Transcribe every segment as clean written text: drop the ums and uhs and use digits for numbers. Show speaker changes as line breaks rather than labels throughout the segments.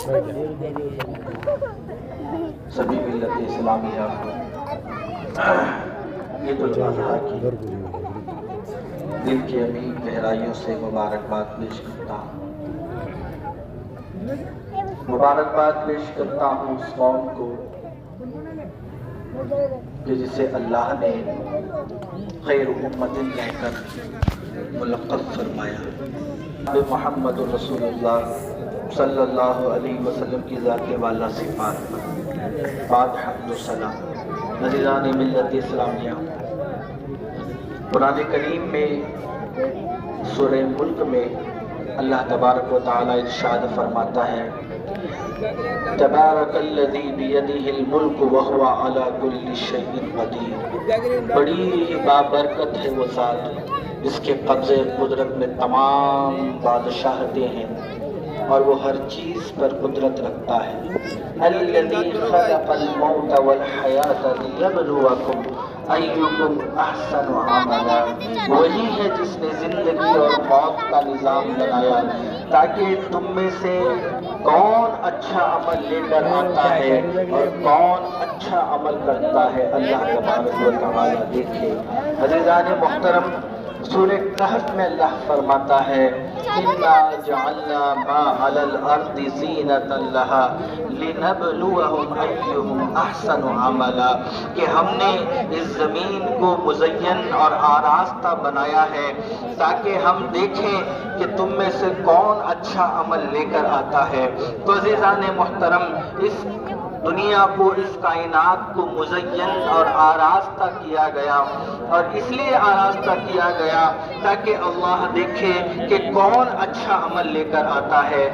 سبھی ملت اسلامیہ عید الاضحیٰ کی دل کی امین گہرائیوں سے مبارکباد پیش کرتا ہوں۔ مبارکباد پیش کرتا ہوں اس قوم کو کہ جسے اللہ نے خیر امت کہہ کر ملقب فرمایا۔ محمد رسول اللہ صلی اللہ علیہ وسلم کی ذات والا صفات پر بعد حمد و ثنا۔ عزیزان ملت اسلامیہ، قرآن کریم میں سورہ ملک میں اللہ تبارک و تعالی ارشاد فرماتا ہے تبارک الذی بیدہ الملک وہو علی کل شیء قدیر۔ بڑی ہی بابرکت ہے وہ ذات جس کے قبضے قدرت میں تمام بادشاہتیں ہیں اور وہ ہر چیز پر قدرت رکھتا ہے۔ الذی خلق الموت والحیاۃ لیبلوکم ایکم احسن عملا۔ وہی ہے جس نے زندگی اور موت کا نظام بنایا تاکہ تم میں سے کون اچھا عمل لے کر آتا ہے اور کون اچھا عمل کرتا ہے اللہ تبارک و تعالی دیکھے۔ عزیزان محترم، سورہ کہف میں اللہ فرماتا ہے اِنَّا جَعَلْنَا مَا عَلَى الْأَرْضِ زِينَةً لَهَا لِنَبْلُوَهُمْ أَيُّهُمْ أَحْسَنُ عَمَلًا، کہ ہم نے اس زمین کو مزین اور آراستہ بنایا ہے تاکہ ہم دیکھیں کہ تم میں سے کون اچھا عمل لے کر آتا ہے۔ تو عزیزان محترم، اس دنیا کو، اس کائنات کو مزین اور آراستہ کیا گیا، اور اس لیے آراستہ کیا گیا تاکہ اللہ دیکھے کہ کون اچھا عمل لے کر آتا ہے۔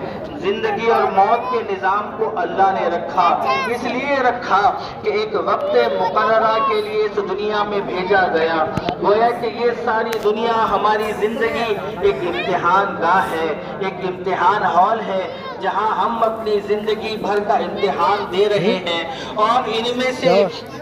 زندگی اور موت کے نظام کو اللہ نے رکھا، اس لیے رکھا کہ ایک وقت مقررہ کے لیے اس دنیا میں بھیجا گیا۔ گویا کہ یہ ساری دنیا، ہماری زندگی ایک امتحان گاہ ہے، ایک امتحان ہال ہے جہاں ہم اپنی زندگی بھر کا امتحان دے رہے ہیں، اور ان میں سے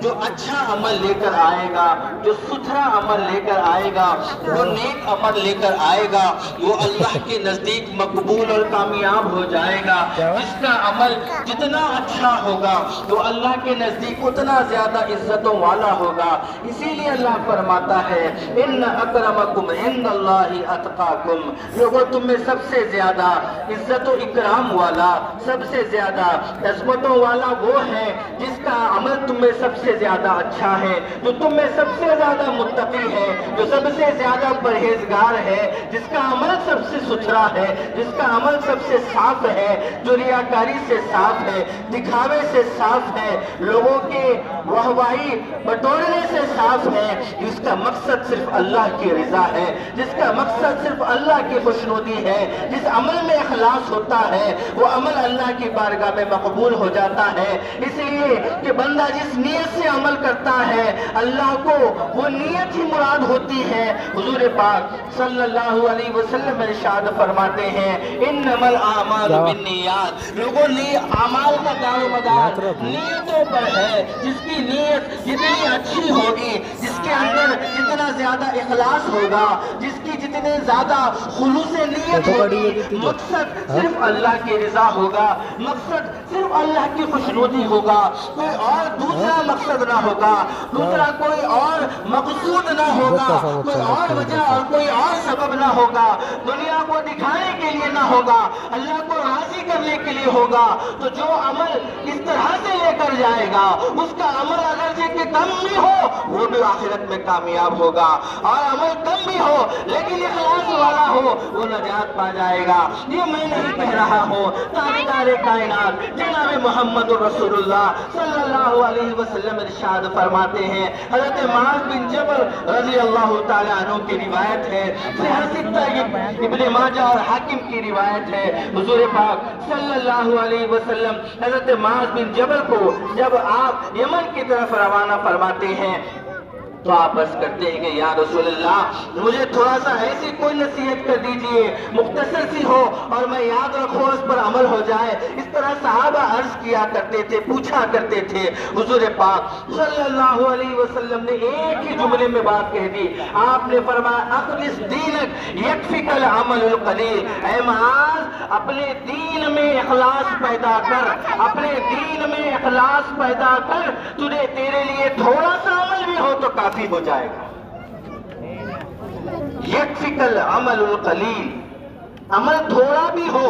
جو اچھا عمل لے کر آئے گا، جو ستھرا عمل لے کر آئے گا، وہ نیک عمل لے کر آئے گا، وہ اللہ کے نزدیک مقبول اور کامیاب ہو جائے گا۔ جس کا عمل جتنا اچھا ہوگا وہ اللہ کے نزدیک اتنا زیادہ عزتوں والا ہوگا۔ اسی لیے اللہ فرماتا ہے ان اکرمکم عند اللہ اتقاکم۔ لوگوں، تم میں سب سے زیادہ عزت و اکرام والا، سب سے زیادہ عظمتوں والا وہ ہے جس کا عمل تم میں سب سے زیادہ اچھا ہے، جو تم میں سب سے زیادہ متقی ہے، جو سب سے زیادہ پرہیزگار ہے، جس کا عمل سب سے ستھرا ہے، جس کا عمل سب سے صاف ہے، جو ریاکاری سے صاف ہے، دکھاوے سے صاف ہے، لوگوں کے واہواہی بٹورنے سے صاف ہے، جس کا مقصد صرف اللہ کی رضا ہے، جس کا مقصد صرف اللہ کی خوشنودی ہے، جس عمل میں اخلاص ہوتا ہے وہ عمل اللہ کی بارگاہ میں مقبول ہو جاتا ہے۔ اس لیے کہ بندہ جس نیت سے عمل کرتا ہے اللہ کو وہ نیت ہی مراد ہوتی ہے۔ حضور پاک صلی اللہ علیہ وسلم ارشاد فرماتے ہیں انما الاعمال بالنیات۔ لوگوں، اعمال کا دار و مدار نیتوں پر ہے۔ جس کی نیت جتنی اچھی ہوگی، جس کے اندر جتنا زیادہ اخلاص ہوگا، جس کی جتنے زیادہ خلوص نیت ہوگی، مقصد صرف اللہ کی رضا ہوگا، مقصد صرف اللہ کی خوشنودی ہوگا، کوئی اور دوسرا مقصد نہ ہوگا، دوسرا کوئی اور مقصود نہ ہوگا، کوئی اور وجہ اور کوئی اور سبب نہ ہوگا، دنیا کو دکھانے کے لیے نہ ہوگا، اللہ کو راضی کرنے کے لیے ہوگا۔ تو جو عمل اس طرح سے لے کر جائے گا اس کا عمل اگرچہ کہ کم بھی ہو وہ بھی آخرت میں کامیاب ہوگا، اور عمل کم بھی ہو لیکن اخلاص والا ہو وہ نجات پا جائے گا۔ یہ میں نہیں کہہ رہا ہوں، تاجدار کائنات جناب محمد رسول اللہ صلی اللہ علیہ وسلم ارشاد فرماتے ہیں، حضرت معاذ بن جبل رضی اللہ تعالیٰ عنہ کی روایت ہے، ابن ماجہ اور حاکم کی روایت ہے، حضور پاک صلی اللہ علیہ وسلم حضرت معاذ بن جبل کو جب آپ یمن کی طرف روانہ فرماتے ہیں تو آپ بس کرتے ہیں کہ یا رسول اللہ مجھے تھوڑا سا ایسی کوئی نصیحت کر دیجئے، مختصر سی ہو اور میں یاد رکھوں، اس پر عمل ہو جائے۔ اس طرح صحابہ عرض کیا کرتے تھے، پوچھا کرتے تھے۔ حضور پاک صلی اللہ علیہ وسلم نے ایک ہی جملے میں بات کہہ دی، آپ نے فرمایا اخلص دینک یکفیک العمل القلیل۔ اے معاذ، اپنے دین میں اخلاص پیدا کر، اپنے دین میں اخلاص پیدا کر، تیرے لیے تھوڑا سا عمل بھی ہو تو کافی ہو جائے گا۔ یکفیک العمل القلیل، عمل تھوڑا بھی ہو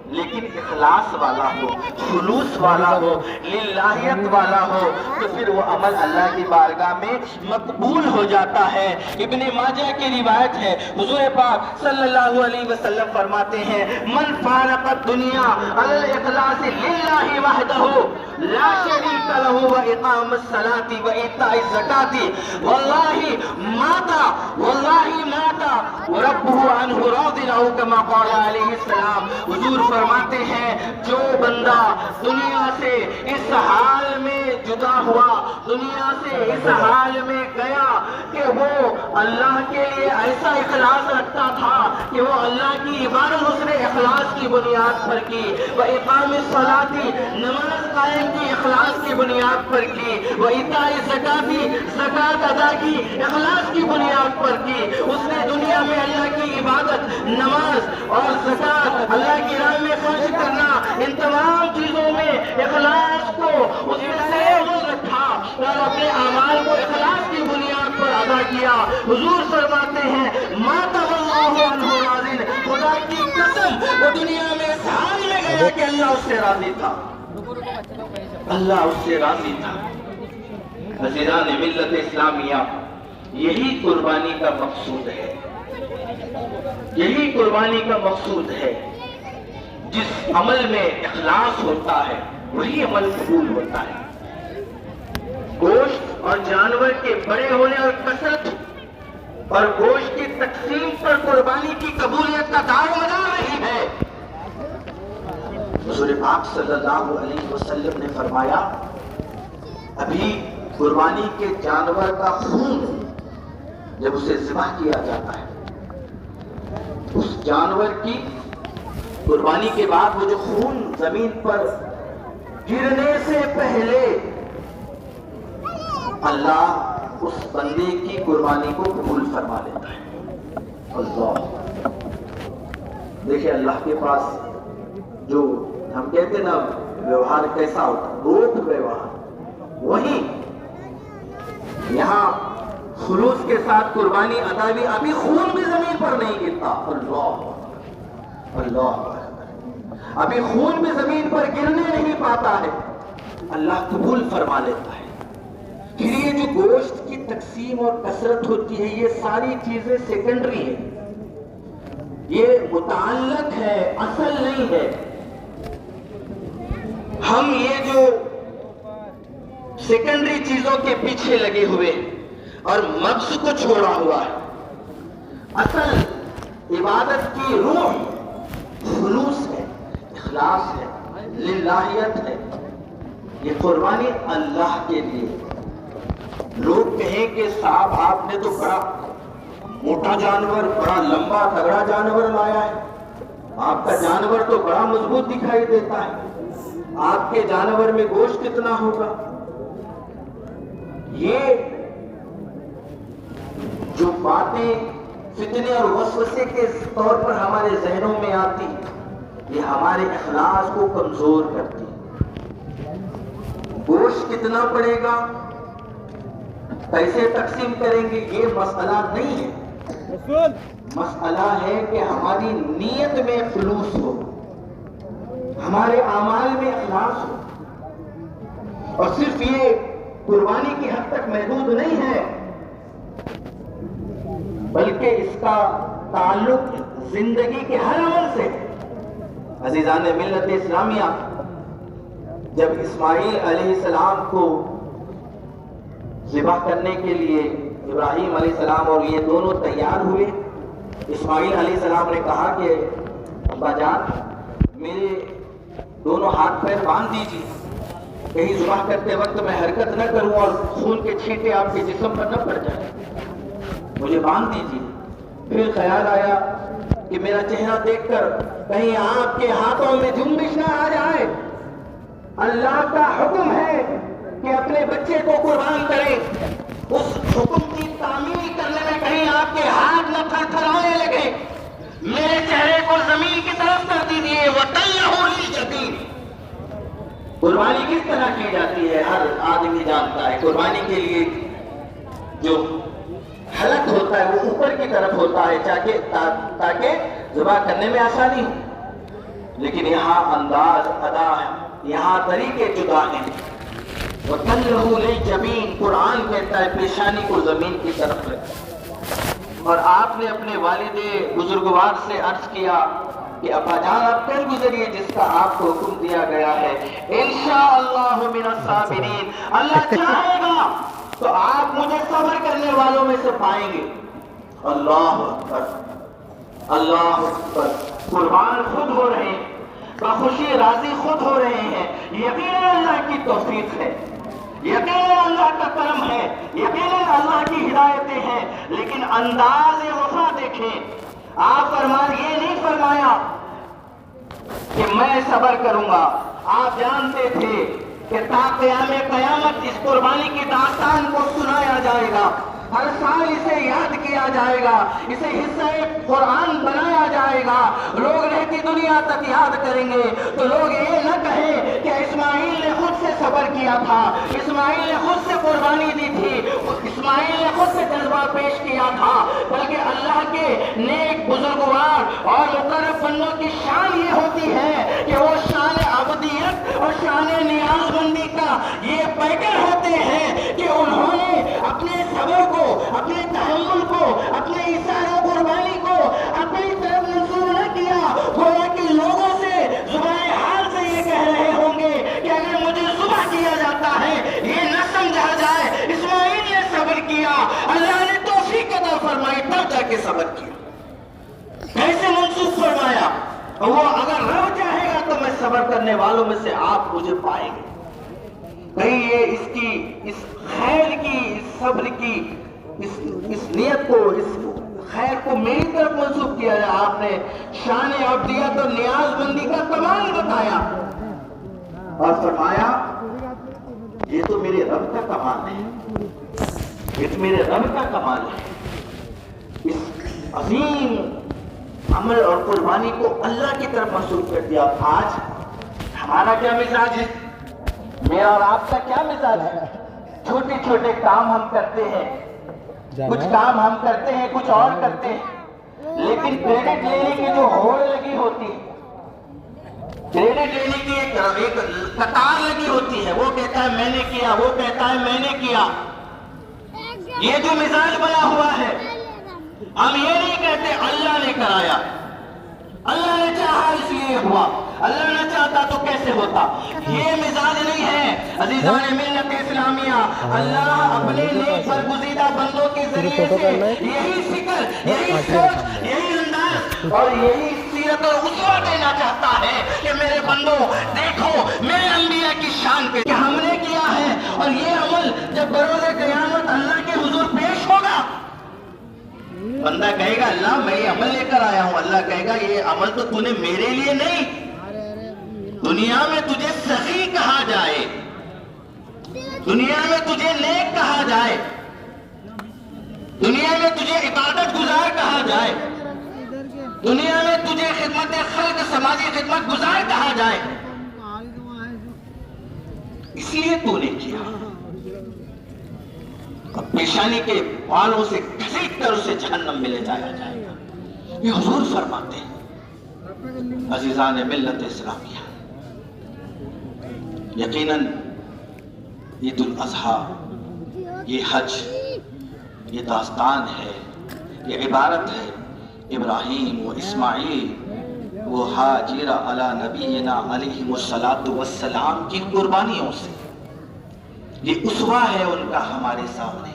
لیکن اخلاص والا ہو، خلوص والا ہو، للہیت والا ہو، تو پھر وہ عمل اللہ کی بارگاہ میں مقبول ہو جاتا ہے۔ ابن ماجہ کی روایت ہے، حضور پاک صلی اللہ علیہ وسلم فرماتے ہیں، من فارق الدنیا علی الاخلاص للہ وحدہ لا شریک لہ واقام الصلاۃ وایتاء الزکاۃ واللہ مات وربہ عنہ راض عنہ کما قال علیہ السلام۔ حضور فرماتے ہیں جو بندہ دنیا سے اس حال میں جدا ہوا، دنیا سے اس حال میں گیا کہ وہ اللہ کے لیے ایسا اخلاص رکھتا تھا کہ وہ اللہ کی عبادت اس نے اخلاص کی بنیاد پر کی، وإقام الصلاۃ نماز قائم کی اخلاص کی بنیاد پر کی، وإیتاء الزکاۃ زکات ادا کی اخلاص کی بنیاد پر کی، اس نے دنیا میں اللہ کی عبادت، نماز اور زکات، اللہ کی راہ میں خرچ کرنا، ان تمام چیزوں میں اخلاص کو اس نے سرعمل رکھا اور اپنے اعمال کو اخلاص کی بنیاد پر ادا کیا۔ حضور فرماتے ہیں مات واللہ عنہ راض، خدا کی قسم وہ دنیا میں اس حال میں گیا کہ اللہ اس سے راضی تھا، اللہ اس سے راضی تھا۔ عزیزان ملت اسلامیہ، یہی قربانی کا مقصود ہے، یہی قربانی کا مقصود ہے۔ جس عمل میں اخلاص ہوتا ہے وہی عمل قبول ہوتا ہے۔ گوشت اور جانور کے بڑے ہونے اور کثرت اور گوشت کی تقسیم پر قربانی کی قبولیت کا دار و مدار نہیں ہے۔ حضور پاک صلی اللہ علیہ وسلم نے فرمایا، ابھی قربانی کے جانور کا خون جب اسے ذبح کیا جاتا ہے، اس جانور کی قربانی کے بعد وہ جو خون زمین پر گرنے سے پہلے اللہ اس بندے کی قربانی کو قبول فرما لیتا ہے۔ اللہ دیکھیں، اللہ کے پاس جو ہم کہتے نا ویوہار کیسا ہوتا، روٹ ویوہار، وہی یہاں خلوص کے ساتھ قربانی ادا بھی، ابھی خون بھی زمین پر نہیں گرتا۔ اللہ اللہ، ابھی خون بھی زمین پر گرنے نہیں پاتا ہے، اللہ قبول فرما لیتا ہے۔ پھر یہ جو گوشت کی تقسیم اور کثرت ہوتی ہے، یہ ساری چیزیں سیکنڈری ہیں، یہ متعلق ہے، اصل نہیں ہے۔ ہم یہ جو سیکنڈری چیزوں کے پیچھے لگے ہوئے اور مقصد کو چھوڑا ہوا ہے، اصل عبادت کی روح خلوص ہے، اخلاص ہے، للہیت ہے، یہ قربانی اللہ کے لیے۔ لوگ کہیں کہ صاحب آپ نے تو بڑا موٹا جانور، بڑا لمبا تگڑا جانور لایا ہے، آپ کا جانور تو بڑا مضبوط دکھائی دیتا ہے، آپ کے جانور میں گوشت کتنا ہوگا؟ یہ جو باتیں فتنے اور وسوسے کے طور پر ہمارے ذہنوں میں آتی، یہ ہمارے اخلاص کو کمزور کرتی۔ گوشت کتنا پڑے گا، کیسے تقسیم کریں گے، یہ مسئلہ نہیں ہے، مسئلہ ہے کہ ہماری نیت میں خلوص ہو، ہمارے اعمال میں اخلاص ہو۔ اور صرف یہ قربانی کی حد تک محدود نہیں ہے، بلکہ اس کا تعلق زندگی کے ہر عمل سے۔ عزیزان ملت اسلامیہ، جب اسماعیل علیہ السلام کو ذبح کرنے کے لیے ابراہیم علیہ السلام اور یہ دونوں تیار ہوئے، اسماعیل علیہ السلام نے کہا کہ ابا جان میرے دونوں ہاتھ پیر باندھ دیجیے، کہیں ذبح کرتے وقت میں حرکت نہ کروں اور خون کے چھینٹے آپ کے جسم پر نہ پڑ جائیں، مجھے باندھ دیجیے۔ پھر خیال آیا کہ میرا چہرہ دیکھ کر کہیں آپ کے ہاتھوں میں جنبش نہ آ جائے، اللہ کا حکم ہے کہ اپنے بچے کو قربان کریں، اس حکم کی تعمیل کرنے میں کہیں آپ کے ہاتھ نہ تھرتھرانے لگے، میرے چہرے کو زمین کی طرف کر دیجیے، وَتَلَّهُ لِلْجَبِينِ، قربانی کس طرح کی جاتی ہے ہر آدمی جانتا ہے. قربانی کے لیے جو حلق ہوتا ہے وہ اوپر کی طرف ہوتا ہے تاکہ ذبح کرنے میں آسانی ہو. لیکن یہاں انداز ادا ہے, یہاں طریقے جدا ہیں. وَتَنْلَهُ لِلْجَبِينِ قرآن کہتا ہے پیشانی کو زمین کی طرف رکھیں. اور آپ نے اپنے والد بزرگوار سے عرض کیا کہ ابا جان آپ کل گزریے جس کا آپ کو حکم دیا گیا ہے. انشاءاللہ من الصابرین, اللہ چاہے گا تو آپ مجھے صبر کرنے والوں میں سے پائیں گے. اللہ اکبر, اللہ اکبر. قربان خود ہو رہے ہیں, بخوشی راضی خود ہو رہے ہیں. یقیناً اللہ کی توفیق ہے, یقیناً اللہ کا کرم ہے, یقیناً اللہ کی ہدایتیں ہیں. لیکن انداز وفا دیکھیں. آپ یہ نہیں فرمایا کہ میں صبر کروں گا. آپ جانتے تھے کہ تا قیام قیامت اس قربانی کی داستان کو سنایا جائے گا, ہر سال اسے یاد کیا جائے گا, اسے حصہ قرآن بنایا جائے گا. لوگ رہتی دنیا تک یاد کریں گے تو لوگ یہ نہ کہیں کہ اسماعیل نے خود سے صبر کیا تھا, اسماعیل نے خود سے قربانی دی تھی, اسماعیل نے خود سے جذبہ پیش کیا تھا, بلکہ اللہ کے نیک بزرگوار اور مقرب بندوں کی شان یہ ہوتی ہے کہ وہ شان عبدیت اور شان نیاز مندی کا یہ پیکر ہوتے ہیں کہ انہوں نے اپنے صبر کو, اپنے تحمل کو, اپنے اثار و قربانی کو اپنی طرف منسوب نہ کیا. گویا کہ لوگوں سے زبان حال سے یہ کہہ رہے ہوں گے کہ اگر مجھے ذبح کیا جاتا ہے یہ نہ سمجھا جائے اسماعیل نے صبر کیا, اللہ نے توفیق عطا فرمائی تب جا کے صبر کیا. کیسے منسوب فرمایا؟ وہ اگر رب چاہے گا تو میں صبر کرنے والوں میں سے آپ مجھے پائیں گے. کہیں یہ اس خیر کی, اس صبر کی, اس نیت کو, اس خیر کو میری طرف منسوب کیا جائے. آپ نے شان عبدیت اور نیاز مندی کا کمال بتایا اور فرمایا یہ تو میرے رب کا کمال ہے, یہ تو میرے رب کا کمال ہے. اس عظیم عمل اور قربانی کو اللہ کی طرف منسوب کر دیا. آج ہمارا کیا مزاج ہے, میرا اور آپ کا کیا مزاج ہے؟ چھوٹے چھوٹے کام ہم کرتے ہیں, کچھ کام ہم کرتے ہیں, کچھ اور کرتے ہیں, لیکن کریڈٹ لینے کی جو ہوڑ لگی ہوتی ہے, کریڈٹ لینے کی ایک قطار لگی ہوتی ہے, وہ کہتا ہے میں نے کیا, وہ کہتا ہے میں نے کیا. یہ جو مزاج بنا ہوا ہے, ہم یہ نہیں کہتے اللہ نے کرایا, اللہ نے چاہا اس لیے ہوا, اللہ نہ چاہتا تو کیسے ہوتا. یہ مزاج نہیں ہے عزیزان ملت اسلامیہ. اللہ اپنے نیک برگزیدہ بندوں کے ذریعے سے یہی فکر, یہی سوچ, یہی انداز اور یہی سیرت اور اسوہ دینا چاہتا ہے کہ میرے بندوں دیکھو میرے انبیاء کی شان پہ کہ ہم نے کیا ہے, اور یہ عمل جب بروز قیامت اللہ کے حضور پیش ہوگا بندہ کہے گا اللہ میں یہ عمل لے کر آیا ہوں. اللہ کہے گا یہ عمل تو تو نے میرے لیے نہیں, دنیا میں تجھے سخی کہا جائے, دنیا میں تجھے نیک کہا جائے, دنیا میں تجھے عبادت گزار کہا جائے, دنیا میں تجھے خدمت خلق سماجی خدمت گزار کہا جائے, اس لیے تو نے کیا. پیشانی کے بالوں سے گھسیٹ کر اسے جہنم میں لے جایا جائے گا. یہ حضور فرماتے ہیں. عزیزان ملت اسلامیہ, یقیناً عید الاضحیٰ یہ حج, یہ داستان ہے, یہ عبارت ہے ابراہیم و اسماعیل و ہاجرہ علی نبینا علیہ السلام کی قربانیوں سے. یہ اسوہ ہے ان کا ہمارے سامنے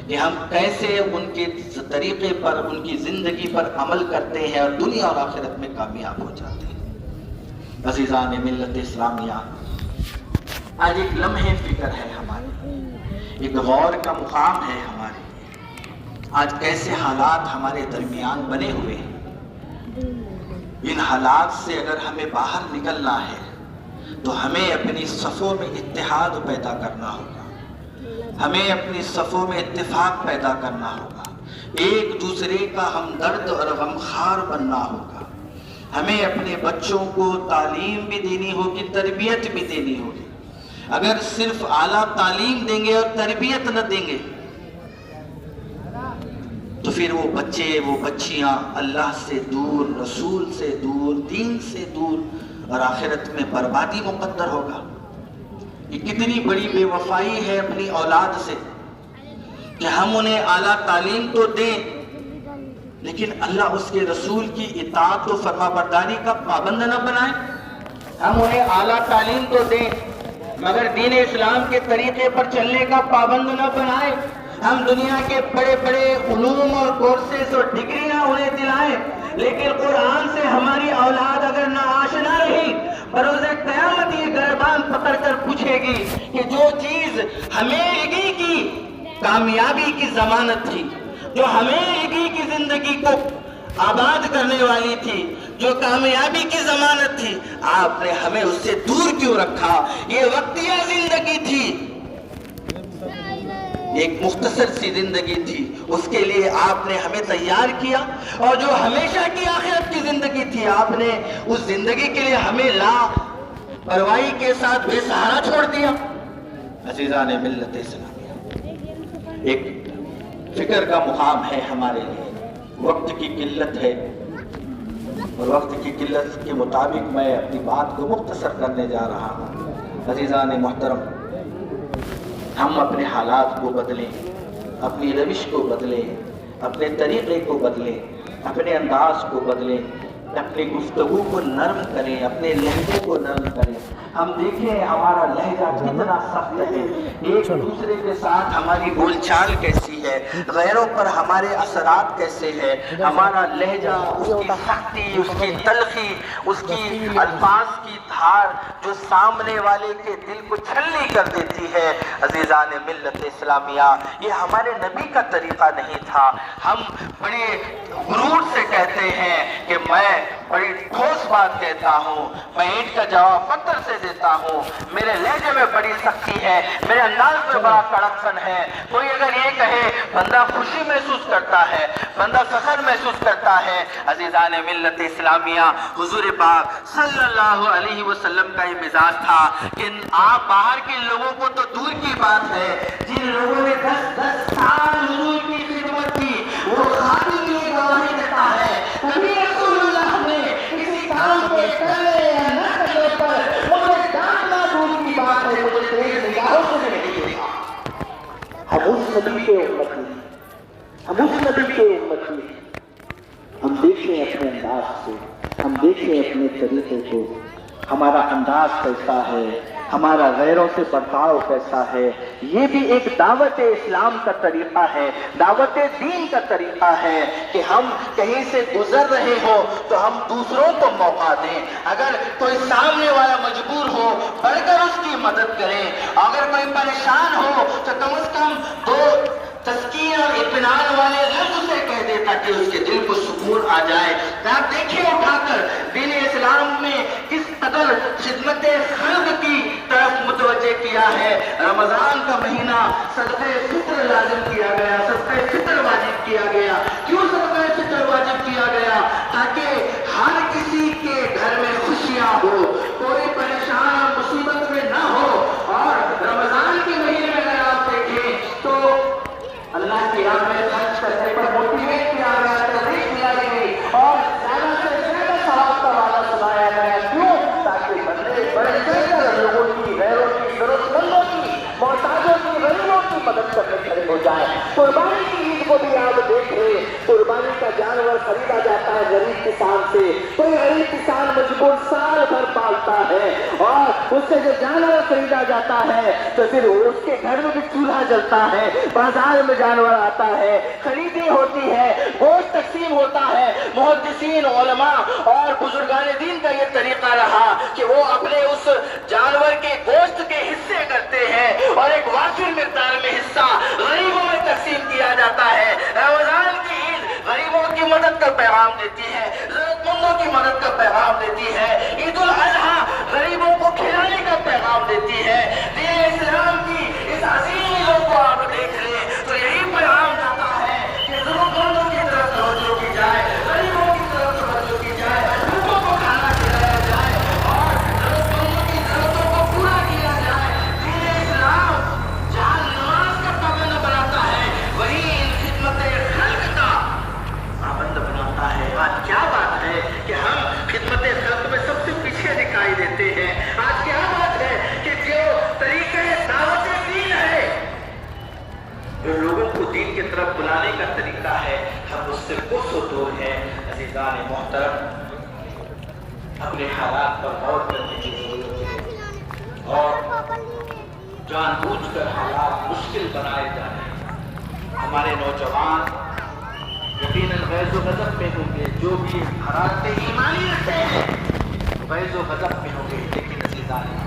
کہ ہم کیسے ان کے طریقے پر, ان کی زندگی پر عمل کرتے ہیں اور دنیا اور آخرت میں کامیاب ہو جاتے ہیں. عزیزان ملت اسلامیہ, آج ایک لمحے فکر ہے ہمارے, ایک غور کا مقام ہے ہمارے. آج کیسے حالات ہمارے درمیان بنے ہوئے ہیں. ان حالات سے اگر ہمیں باہر نکلنا ہے تو ہمیں اپنی صفوں میں اتحاد پیدا کرنا ہوگا, ہمیں اپنی صفوں میں اتفاق پیدا کرنا ہوگا, ایک دوسرے کا ہمدرد اور غمخوار بننا ہوگا, ہمیں اپنے بچوں کو تعلیم بھی دینی ہوگی، تربیت بھی دینی ہوگی۔ اگر صرف اعلیٰ تعلیم دیں گے اور تربیت نہ دیں گے تو پھر وہ بچے، وہ بچیاں اللہ سے دور، رسول سے دور، دین سے دور، اور آخرت میں بربادی مقدر ہوگا۔ یہ کتنی بڑی بے وفائی ہے اپنی اولاد سے کہ ہم انہیں اعلیٰ تعلیم تو دیں لیکن اللہ اس کے رسول کی اطاعت و فرما برداری کا پابند نہ بنائیں۔ ہم انہیں اعلیٰ تعلیم تو دیں مگر دین اسلام کے طریقے پر چلنے کا پابند نہ بنائیں۔ ہم دنیا کے بڑے بڑے علوم اور کورسز اور ڈگریاں انہیں دلائیں لیکن قرآن سے ہماری اولاد اگر نہ آشنا رہی، بروز قیامت یہ گردان پکڑ کر پوچھے گی کہ جو چیز ہمیشگی کی کامیابی کی ضمانت تھی، جو ہمیشگی کی زندگی کو آباد کرنے والی تھی، جو کامیابی کی ضمانت تھی، آپ نے ہمیں اس سے دور کیوں رکھا؟ یہ وقتیہ زندگی تھی، ایک مختصر سی زندگی تھی، اس کے لیے آپ نے ہمیں تیار کیا، اور جو ہمیشہ کی آخرت کی زندگی تھی آپ نے اس زندگی کے لیے ہمیں لا پرواہی کے ساتھ بے سہارا چھوڑ دیا۔ عزیزان ملت اسلامیہ، ایک فکر کا مقام ہے ہمارے لیے، وقت کی قلت ہے اور وقت کی قلت کے مطابق میں اپنی بات کو مختصر کرنے جا رہا ہوں۔ عزیزان محترم، ہم اپنے حالات کو بدلیں، اپنی روش کو بدلیں، اپنے طریقے کو بدلیں، اپنے انداز کو بدلیں، اپنی گفتگو کو نرم کریں، اپنے لہجے کو نرم کریں۔ ہم دیکھیں ہمارا لہجہ کتنا سخت ہے، ایک دوسرے کے ساتھ ہماری بول چال کیسی ہے، غیروں پر ہمارے اثرات کیسے ہیں، ہمارا لہجہ، اس کی سختی، اس کی تلخی، اس کی الفاظ کی دھار جو سامنے والے کے دل کو چھلنی کر دیتی ہے۔ عزیزان ملت اسلامیہ، یہ ہمارے نبی کا طریقہ نہیں تھا۔ ہم بڑے غرور سے کہتے ہیں کہ میں بڑی ٹھوس بات کہتا ہوں، میں اینٹ کا جواب پتھر سے دیتا ہوں، میرے لہجے میں بڑی سختی ہے، میرے انداز میں بڑا کڑک پن ہے۔ کوئی اگر یہ کہے بندہ خوشی محسوس کرتا ہے، بندہ فخر محسوس کرتا ہے۔ عزیزان ملت اسلامیہ، حضور پاک صلی اللہ علیہ وسلم کا یہ مزاج تھا کہ آپ باہر کے لوگوں کو تو دور کی بات ہے، جن لوگوں نے 10 سال حضور کی خدمت کی وہ خادم کی گواہی دیتا ہے۔ نبی رسول اللہ نے کسی کام کو کرنے یا نہ کرنے پر مجھے ڈانٹنا دور کی بات ہے، مجھے تیز نگاہوں سے بھی نہیں دیکھا۔ ہم اس نبی کے امتی ہیں، ہم اس نبی کے امتی ہیں۔ ہم دیکھیں اپنے انداز سے، ہم دیکھیں اپنے طریقے کو، ہمارا انداز کیسا ہے، ہمارا غیروں سے برتاؤ کیسا ہے۔ یہ بھی ایک دعوت اسلام کا طریقہ ہے، دعوت دین کا طریقہ ہے کہ ہم کہیں سے گزر رہے ہو تو ہم دوسروں کو موقع دیں۔ اگر کوئی سامنے والا مجبور ہو بڑھ کر اس کی مدد کریں، اگر کوئی پریشان ہو تو کم از کم 2 تسکین اور اطمینان والے لفظ سے کہہ دے تاکہ اس کے دل کو سکون آ جائے۔ آپ دیکھیں اٹھا کر دین اسلام میں کس قدر خدمت خلق کی طرف متوجہ کیا ہے۔ رمضان کا مہینہ صدقہ فطر لازم کیا گیا، صدقہ فطر واجب کیا گیا۔ کیوں صدقہ فطر واجب کیا گیا؟ تاکہ ہر کسی کے گھر میں خوشیاں ہو، کوئی پریشان اور مصیبت میں نہ ہو۔ اور رمضان کے مہینے میں اگر آپ دیکھیں تو اللہ کی راہ میں خرچ کرنے پر موٹیویٹ کیا گیا، ترغیب دلائی گئی اور زیادہ سے زیادہ ثواب کا وعدہ سنایا گیا۔ کیوں؟ تاکہ بندے بڑے چڑھ کر لوگوں کی، غیروں کی، ضرورت مندوں کی، محتاجوں کی، غریبوں کی مدد کرنے کھڑے ہو جائیں۔ قربانی کی عید کو بھی آپ دیکھیں، قربانی کا جانور خریدا جاتا ہے غریب کسان سے۔ کوئی غریب کسان مجبور سال بھر پالتا ہے اور اس سے جو جانور خریدا جاتا ہے تو پھر اس کے گھر میں بھی چولہا جلتا ہے، بازار میں جانور آتا ہے، خریدی ہوتی ہے، گوشت تقسیم ہوتا ہے۔ محدثین، علماء اور بزرگان دین کا یہ طریقہ رہا کہ وہ اپنے اس جانور کے گوشت کے حصے کرتے ہیں اور ایک وافر مقدار میں حصہ غریبوں میں تقسیم کیا جاتا ہے۔ رمضان کی عید غریبوں کی مدد کا پیغام دیتی ہے، ضرورت مندوں کی مدد کا پیغام دیتی ہے۔ عید الاضحیٰ غریبوں کو کھلانے کا پیغام دیتی ہے۔ دین اسلام کی اس عظیم عیدوں کو آپ دیکھ لیں تو یہی پیغام جاتا ہے کہ ضرورت مندوں کی طرف توجہ کی جائے، غریبوں کی طرف توجہ کی جائے، بھوکوں کو کرتا ہے ہم اس سے کچھ دور ہیں۔ عزیزان محترم، اپنے حالات پر غور کرنے کی ضرورت ہے اور جان بوجھ کر حالات مشکل بنائے جا رہے ہیں۔ ہمارے نوجوان یقیناً غیظ و غضب میں ہوں گے، جو بھی حرارت ایمانی رکھتے ہیں غیظ و غضب میں ہوں گے، لیکن عزیزان